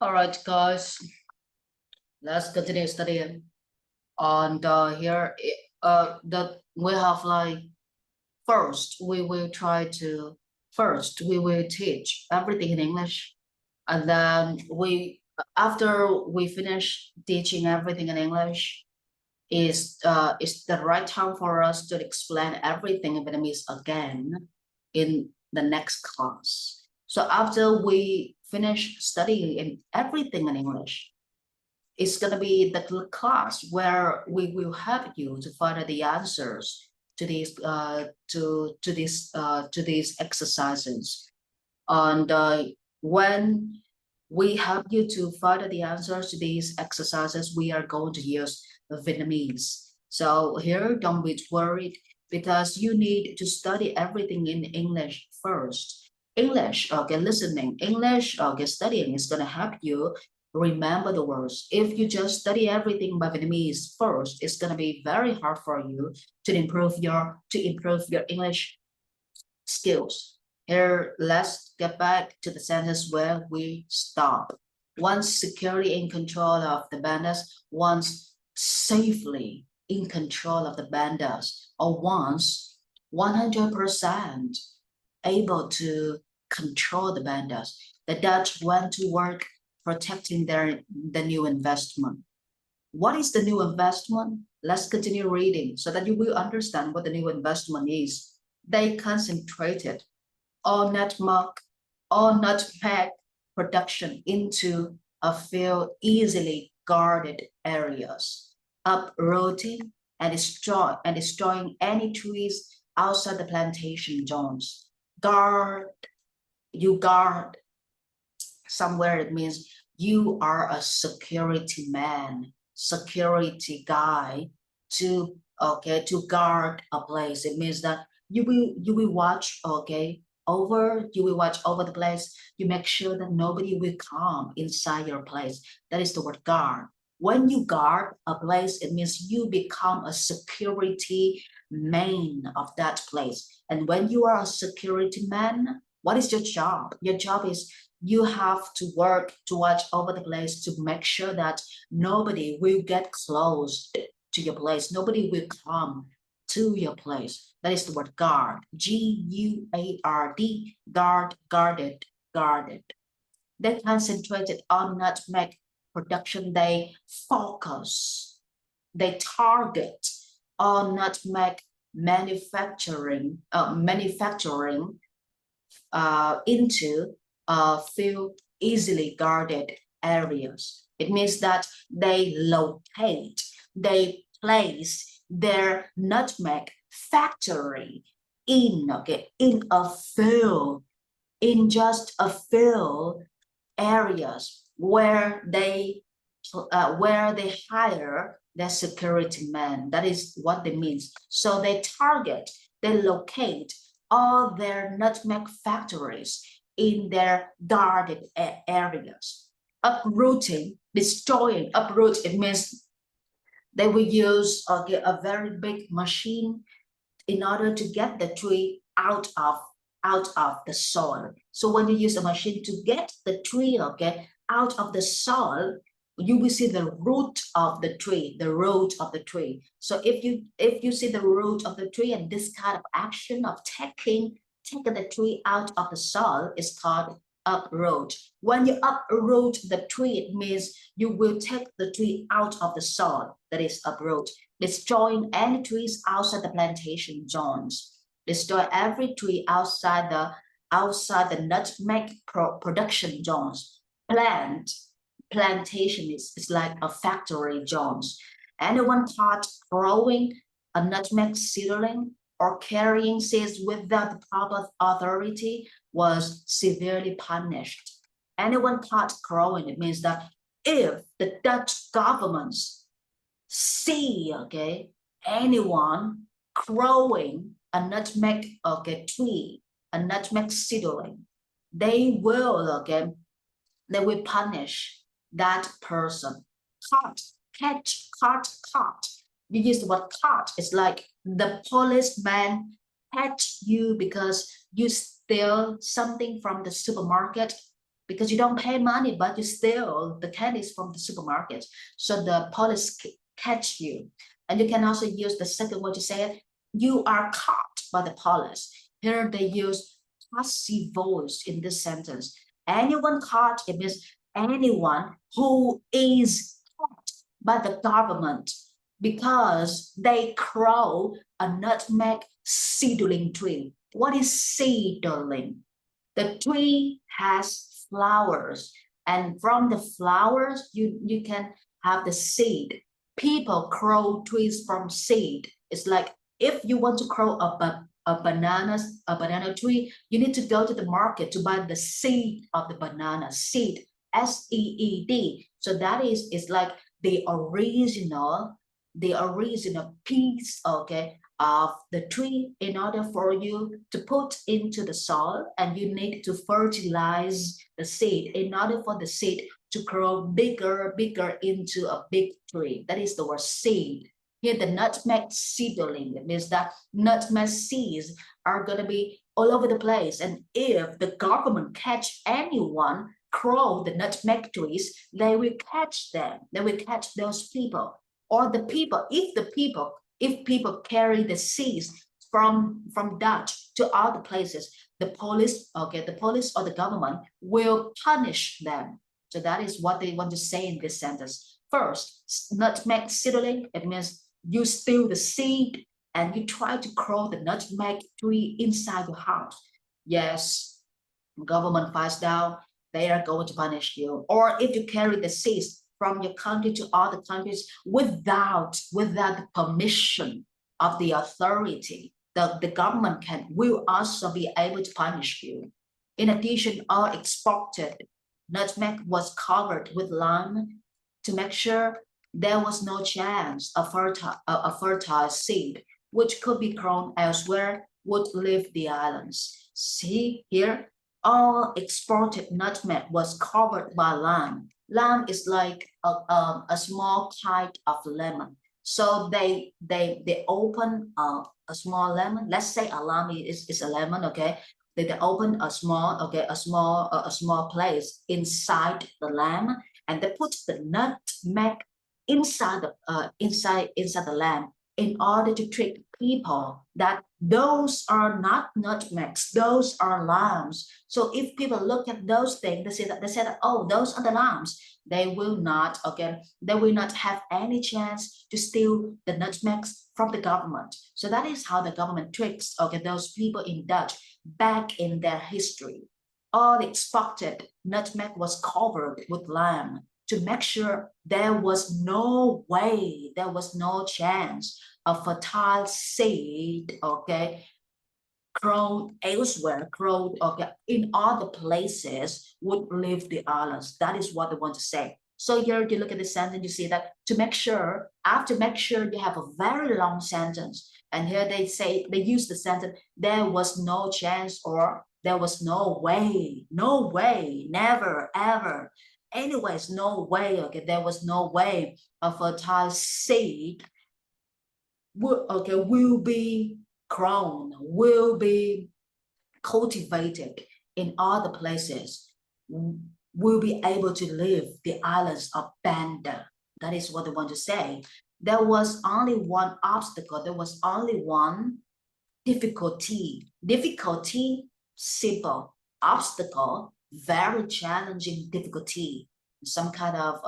All right, guys, let's continue studying. And here, that we have like first we will teach everything in English, and then after we finish teaching everything in English, is the right time for us to explain everything in Vietnamese again in the next class. So after we finish studying in everything in English, it's going to be the class where we will help you to find the answers to these exercises. And when we help you to find the answers to these exercises, we are going to use Vietnamese. So here, don't be worried because you need to study everything in English first. English, okay, listening, English, okay, studying is going to help you remember the words. If you just study everything by Vietnamese first, it's going to be very hard for you to improve your English skills. Here, let's get back to the sentence where we stop. Once securely in control of the bandits, once safely in control of the bandits, or once 100% able to control the bandits, the Dutch went to work protecting the new investment. What is the new investment? Let's continue reading so that you will understand what the new investment is. They concentrated all nutmeg production into a few easily guarded areas, uprooting and destroying any trees outside the plantation zones. You guard somewhere, it means you are a security man, security guy to guard a place. It means that you will watch over the place. You make sure that nobody will come inside your place. That is the word guard. When you guard a place, it means you become a security man of that place. And when you are a security man, what is your job? Your job is you have to work to watch over the place to make sure that nobody will get close to your place. Nobody will come to your place. That is the word guard. Guard, guarded, guarded. They concentrated on nutmeg production. They target on nutmeg manufacturing into a few easily guarded areas. It means that they place their nutmeg factory in just a few areas where they hire their security men. That is what they mean. So they locate all their nutmeg factories in their guarded areas. Uproot, it means they will use a very big machine in order to get the tree out of the soil. So when you use a machine to get the tree out of the soil, you will see the root of the tree. So if you see the root of the tree, and this kind of action of taking the tree out of the soil is called uproot. When you uproot the tree, it means you will take the tree out of the soil. That is uproot. Destroying any trees outside the plantation zones. Destroy every tree outside the nutmeg production zones. Plantation is like a factory zones. Anyone caught growing a nutmeg seedling or carrying seeds without the proper authority was severely punished. Anyone caught growing, it means that if the Dutch governments see anyone growing a nutmeg tree, a nutmeg seedling, they will punish that person. Caught. You use the word caught. It's like the policeman catch you because you steal something from the supermarket. because you don't pay money, but you steal the candies from the supermarket. So the police catch you. And you can also use the second word to say it. You are caught by the police. Here they use passive voice in this sentence. Anyone caught, it means anyone who is caught by the government because they grow a nutmeg seedling tree. What is seedling? The tree has flowers, and from the flowers, you can have the seed. People grow trees from seed. It's like if you want to grow a banana tree, you need to go to the market to buy the seed of the banana, seed, SEED. So that is, it's like the original piece, okay, of the tree in order for you to put into the soil, and you need to fertilize the seed in order for the seed to grow bigger into a big tree. That is the word seed. Here the nutmeg seedling, it means that nutmeg seeds are going to be all over the place, and if the government catch anyone grow the nutmeg trees, they will catch them, they will catch those people. Or the people, if people carry the seeds from Dutch to other places, the police, okay, the police or the government will punish them. So that is what they want to say in this sentence. First, nutmeg seedling, it means you steal the seed and you try to grow the nutmeg tree inside your house. Yes, government finds out, they are going to punish you. Or if you carry the seeds from your country to other countries without the permission of the authority, the government will also be able to punish you. In addition, all exported nutmeg was covered with lime to make sure there was no chance a fertile seed, which could be grown elsewhere, would leave the islands. See here, all exported nutmeg was covered by lime. Lime is like a small kind of lemon. So they open a small lemon. Let's say a lime is a lemon, okay? They open a small place inside the lamb, and they put the nutmeg inside the lamb in order to trick people that those are not nutmegs, those are lambs. So if people look at those things, they say that, oh, those are the lambs. They will not have any chance to steal the nutmegs from the government. So that is how the government tricks, okay, those people in Dutch back in their history. All exported nutmeg was covered with lime to make sure there was no way, there was no chance a fertile seed, okay, grown elsewhere, grown, okay, in other places would leave the islands. That is what they want to say. So here you look at the sentence, you see that to make sure, after make sure you have a very long sentence. And here they say, they use the sentence, there was no chance, or there was no way, never, ever. Anyways, no way, okay, there was no way a fertile seed will be grown, will be cultivated in other places, will be able to leave the islands of Banda. That is what they want to say. There was only one obstacle, there was only one difficulty. Difficulty, simple. Obstacle, very challenging difficulty. Some kind of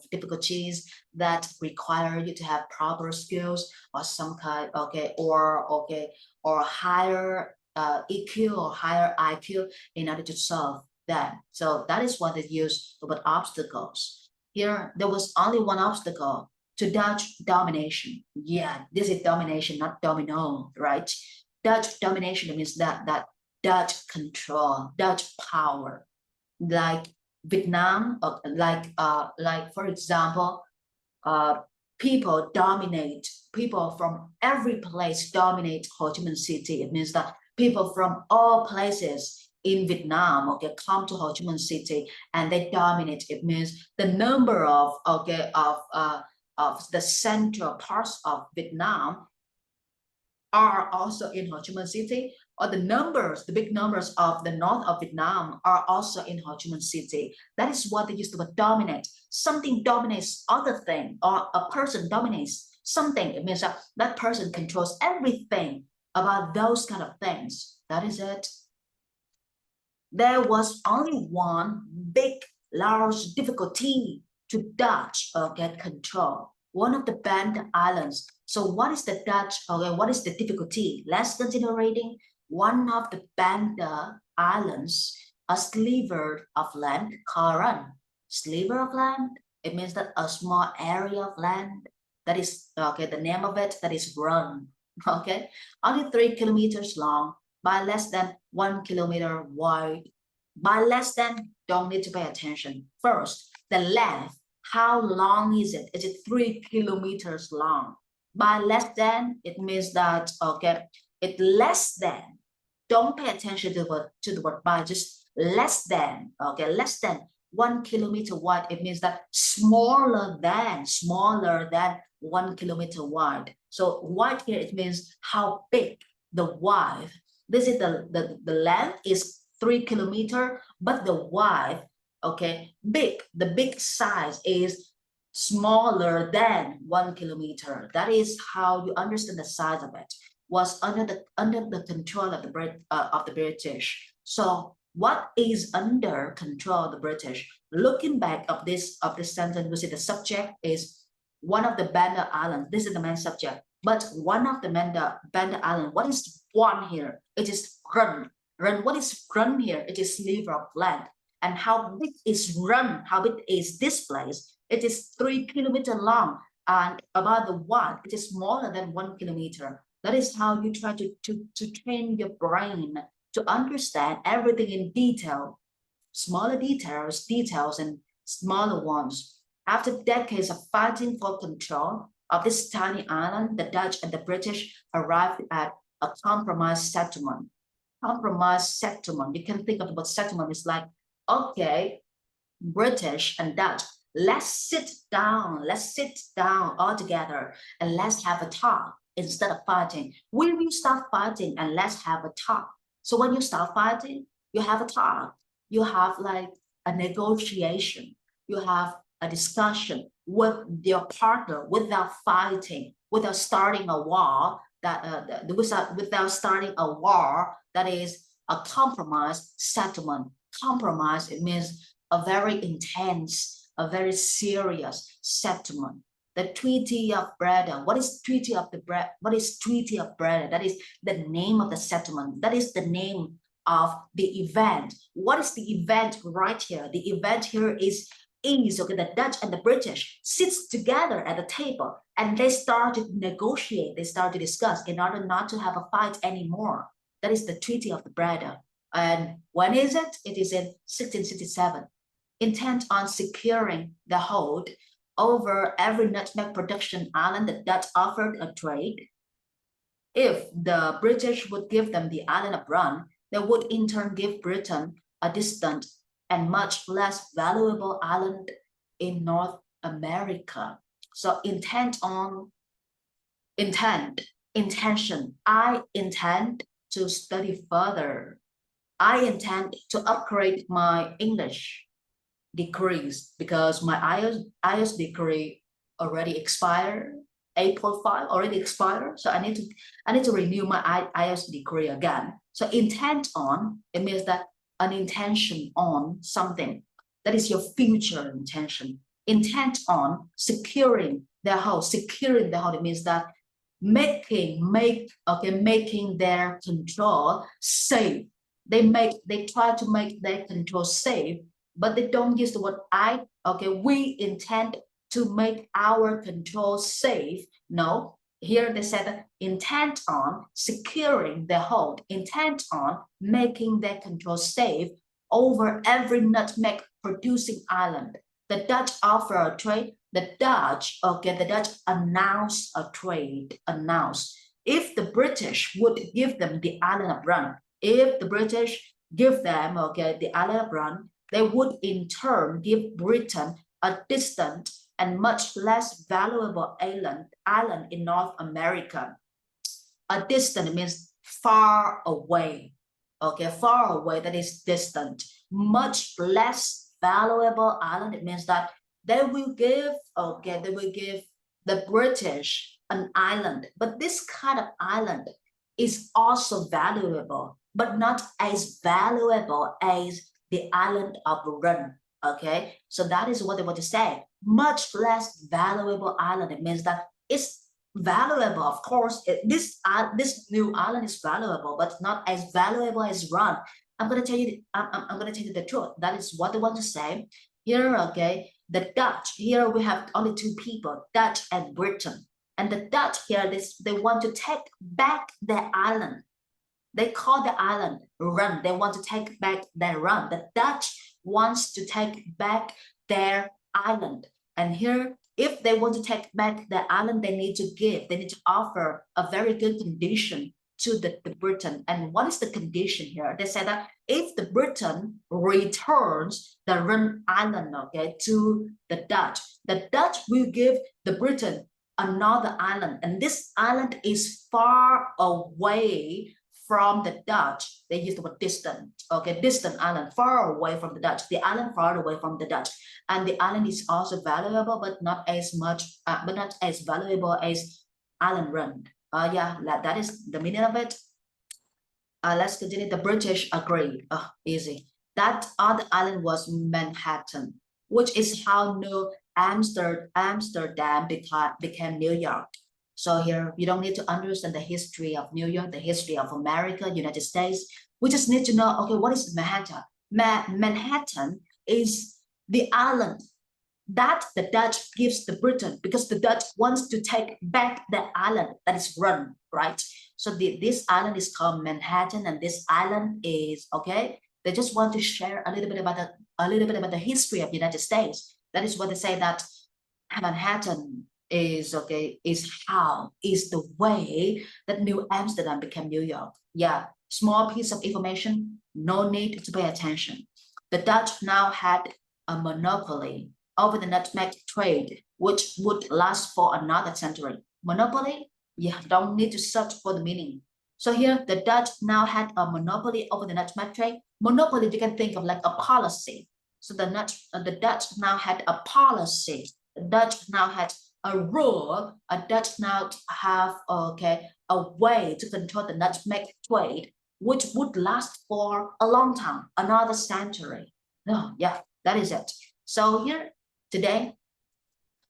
difficulties that require you to have proper skills, or some kind, or higher EQ or higher IQ in order to solve that. So that is what they use about obstacles. Here, there was only one obstacle to Dutch domination. Yeah, this is domination, not domino, right? Dutch domination means that Dutch control, Dutch power, like Vietnam, like for example, people from every place dominate Ho Chi Minh City. It means that people from all places in Vietnam, okay, come to Ho Chi Minh City and they dominate. It means the number of the central parts of Vietnam are also in Ho Chi Minh City, or the big numbers of the north of Vietnam are also in Ho Chi Minh City. That is what they use the word dominate. Something dominates other thing, or a person dominates something. It means that that person controls everything about those kind of things. That is it. There was only one big, large difficulty to Dutch or get control. One of the Band Islands. So what is the Dutch, okay, what is the difficulty? Let's consider reading. One of the Banda Islands, a sliver of land, Karan. Sliver of land, it means that a small area of land that is, okay, the name of it, that is run, okay? Only 3 kilometers long by less than 1 kilometer wide. By less than, don't need to pay attention. First, the length. How long is it? Is it 3 kilometers long? By less than, it means that, okay, it less than. Don't pay attention to the word by, just less than, okay, less than 1 kilometer wide. It means that smaller than 1 kilometer wide. So wide here, it means how big, the wide. This is the length is 3 kilometer, but the wide, okay, big, the big size is smaller than 1 kilometer. That is how you understand the size of it. Was under the control of the British. So what is under control of the British? Looking back of this sentence, we see the subject is one of the Banda Islands. This is the main subject. But one of the Banda Island, what is one here? It is run. Run. What is run here? It is sliver of land. And how big is run? How big is this place? It is 3 kilometers long, and about the wide, it is smaller than 1 kilometer. That is how you try to train your brain to understand everything in detail, smaller details and smaller ones. After decades of fighting for control of this tiny island, the Dutch and the British arrived at a compromise settlement. Compromise settlement. You can think of what settlement is like. Okay, British and Dutch, let's sit down all together and let's have a talk instead of fighting. We will start fighting and let's have a talk. So when you start fighting, you have a talk. You have like a negotiation. You have a discussion with your partner without fighting, without starting a war. Without starting a war, that is a compromise settlement. Compromise, it means a very intense, a very serious settlement. The Treaty of Breda. What is Treaty of Breda? What is Treaty of Breda? That is the name of the settlement. That is the name of the event. What is the event right here? The event here is okay, the Dutch and the British sits together at the table and they start to negotiate, they start to discuss in order not to have a fight anymore. That is the Treaty of the Breda. And when is it? It is in 1667. Intent on securing the hold over every nutmeg production island, the Dutch offered a trade. If the British would give them the island of Run, they would in turn give Britain a distant and much less valuable island in North America. So intention. I intend to study further. I intend to upgrade my English degrees because my IELTS degree already expired. 8.5 already expired, so I need to renew my IELTS degree again. So intent on, it means that an intention on something. That is your future intention. Intent on securing their house. Securing the house, it means that making their control safe. They try to make their control safe, but they don't use the word I. Okay, we intend to make our control safe. No, here they said intent on securing the hold, intent on making their control safe over every nutmeg producing island. The Dutch offer a trade. The Dutch announced a trade, announced. If the British would give them the island of Run, if the British give them, the island of Run, they would in turn give Britain a distant and much less valuable island in North America. A distant means far away. Okay, far away, that is distant, much less valuable island. It means that they will give, okay, they will give the British an island, but this kind of island is also valuable, but not as valuable as the island of Run. Okay, so that is what they want to say. Much less valuable island. It means that it's valuable, of course. This new island is valuable, but not as valuable as Run. I'm gonna tell you. I'm gonna tell you the truth. That is what they want to say here. Okay, the Dutch here we have only two people, Dutch and Britain, and the Dutch here they want to take back their island. They call the island Run. They want to take back their Run. The Dutch wants to take back their island. And here, if they want to take back the island, they need to offer a very good condition to the Britain. And what is the condition here? They say that if the Britain returns the Run Island, okay, to the Dutch will give the Britain another island. And this island is far away from the Dutch. They use the word distant, okay, distant island, far away from the Dutch, the island far away from the Dutch. And the island is also valuable, but not as much, but not as valuable as island Run. Yeah, that is the meaning of it. Let's continue. The British agreed. Easy. That other island was Manhattan, which is how New Amsterdam became New York. So here, you don't need to understand the history of New York, the history of America, United States. We just need to know, okay, what is Manhattan? Manhattan is the island that the Dutch gives to Britain because the Dutch wants to take back the island that is Run, right? So this island is called Manhattan, and this island is, okay, they just want to share a little bit about the history of the United States. That is what they say, that Manhattan is, okay, is the way that New Amsterdam became New York. Yeah, small piece of information, no need to pay attention. The Dutch now had a monopoly over the nutmeg trade, which would last for another century. Monopoly? Yeah, don't need to search for the meaning. So here, the Dutch now had a monopoly over the nutmeg trade. Monopoly, you can think of like a policy. So the Dutch now had a policy. The Dutch now had a rule. A Dutch now have, okay, a way to control the nutmeg trade, which would last for a long time, another century. No, yeah, that is it. So here today,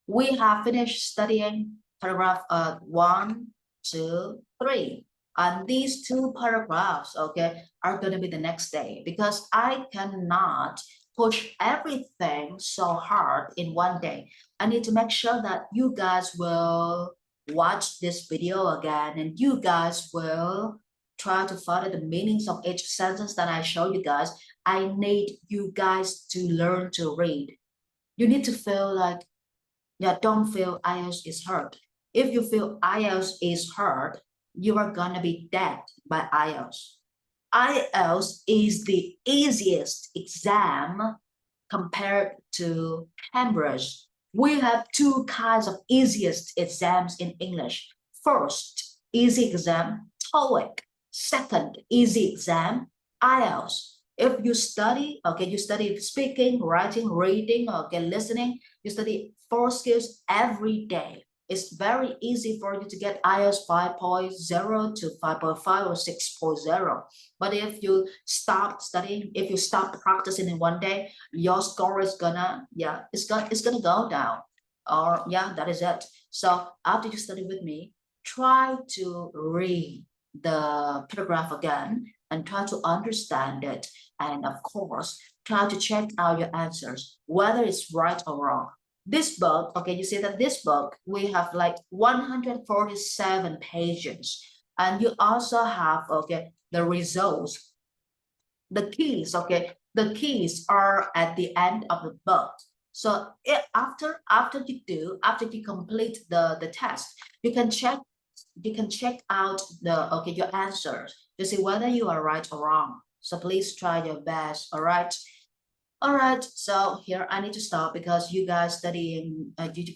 we have finished studying paragraph 1, 2, 3. And these two paragraphs, okay, are going to be the next day because I cannot push everything so hard in one day. I need to make sure that you guys will watch this video again and you guys will try to follow the meanings of each sentence that I show you guys. I need you guys to learn to read. You need to feel like, yeah, don't feel IELTS is hard. If you feel IELTS is hard, you are gonna be dead by IELTS. IELTS is the easiest exam compared to Cambridge. We have two kinds of easiest exams in English. First, easy exam, TOEIC. Second, easy exam, IELTS. If you study, okay, you study speaking, writing, reading, okay, listening, you study 4 skills every day. It's very easy for you to get IELTS 5.0 to 5.5 or 6.0. But if you stop studying, if you stop practicing in one day, your score is gonna, yeah, it's gonna go down. Or yeah, that is it. So after you study with me, try to read the paragraph again and try to understand it. And of course, try to check out your answers, whether it's right or wrong. This book, okay, you see that this book, we have like 147 pages. And you also have, okay, the results, the keys, okay, the keys are at the end of the book. So after you complete the test, you can check out your answers to see whether you are right or wrong. So please try your best. All right. So here I need to stop because you guys studying, you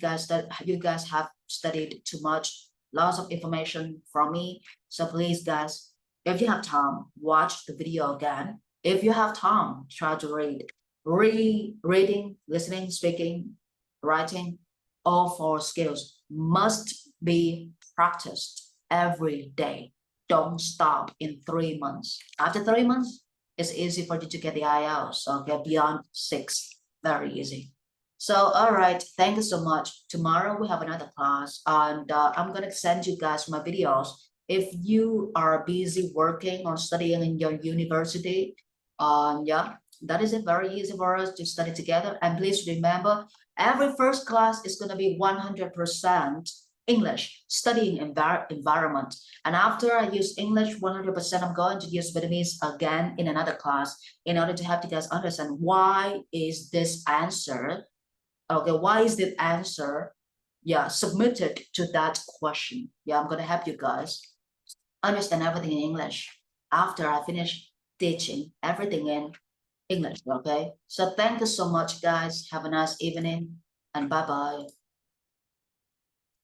guys have studied too much, lots of information from me. So please guys, If you have time, watch the video again. If you have time, try to read. Reading, listening, speaking, writing, all four skills must be practiced every day. Don't stop in 3 months. After 3 months, it's easy for you to get the IELTS. Okay, beyond 6, very easy. So, all right, thank you so much. Tomorrow we have another class, and I'm gonna send you guys my videos. If you are busy working or studying in your university, yeah, that is it. Very easy for us to study together. And please remember, every first class is gonna be 100% English, studying environment. And after I use English 100%, I'm going to use Vietnamese again in another class in order to help you guys understand why is this answer, okay, why is the answer, yeah, submitted to that question. Yeah, I'm gonna help you guys understand everything in English after I finish teaching everything in English. Okay, so thank you so much, guys. Have a nice evening, and bye bye.